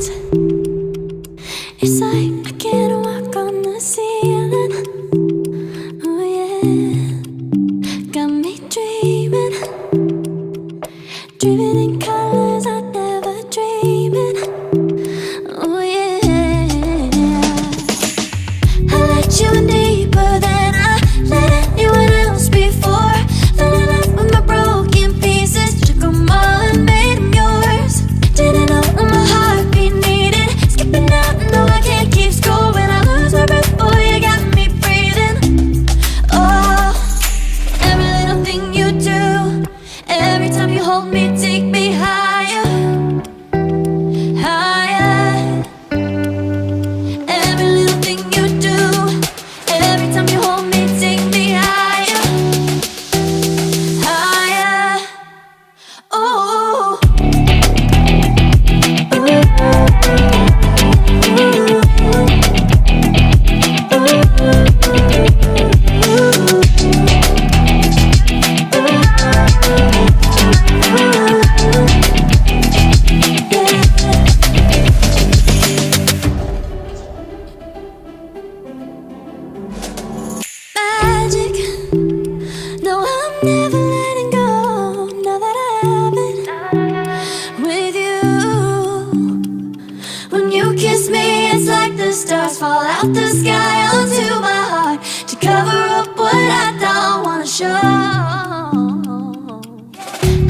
eyes. It's like I can't walk on the ceiling. Oh yeah, got me dreaming, dreaming in colors I never dreamed. Oh yeah, I let you in deeper than I let anyone else before. Fell in love with my broken pieces, took them all and made them yours. Didn't know what my heartbeat needed, skipping out, no I can't keep score. When I lose my breath, boy, you got me breathing. Oh, every little thing you do, every time you hold me, take me higher, higher. Every little thing you do, every time you hold me, take me higher, higher. Oh, magic. No, I'm never letting go. Now that I have it with you. When you kiss me, it's like the stars fall out the sky onto my heart to cover up what I don't wanna show.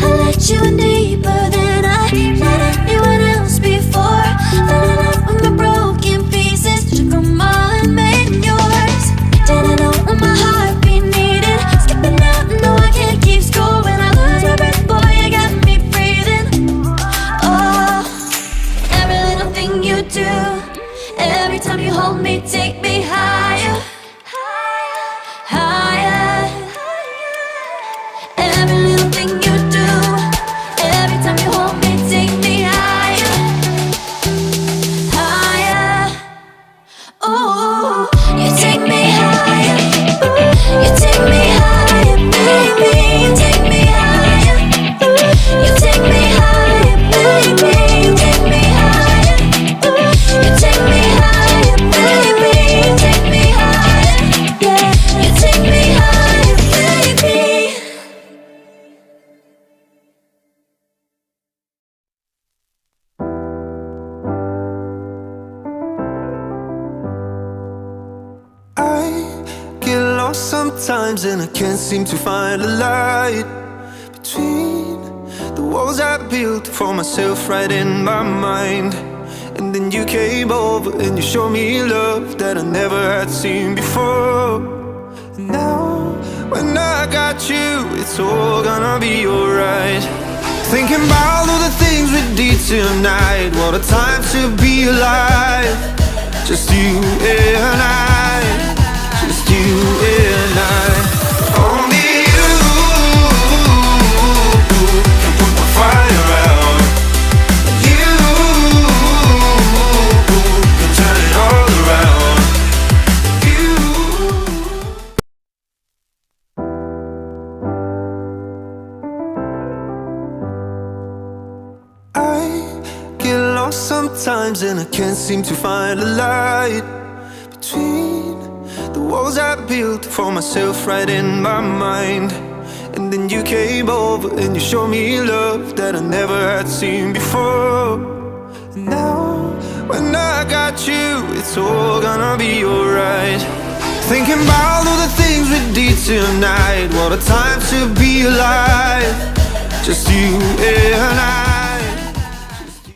I let you in deeper than I let anyone else before. Fell in love with my broken pieces, took them all and made them yours. Didn't know what my heartbeat needed, skipping out, no I can't keep score. When I lose my breath, boy, you got me breathing. Oh, every little thing you do, every time you hold me, take me higher, higher. Every little thing you do, every time you hold me, take me higher, higher. Oh, you take me higher, you take me higher, baby, you take me higher, you take me higher, baby, you take me higher, you take me higher, baby, you take me higher, yeah, you take me higher, baby. I get lost sometimes and I can't seem to find a light between the walls I built for myself right in my mind. And then you came over and you showed me love that I never had seen before. And now when I got you, it's all gonna be alright. Thinking about all the things we did tonight, what a time to be alive. Just you and I, just you and I. Only you can put the fire out. You can turn it all around. I get lost sometimes and I can't seem to find a light between the walls I built for myself right in my mind. And then you came over and you showed me love that I never had seen before. And now when I got you, it's all gonna be alright. Thinking about all the things we did tonight, what a time to be alive. Just you and I.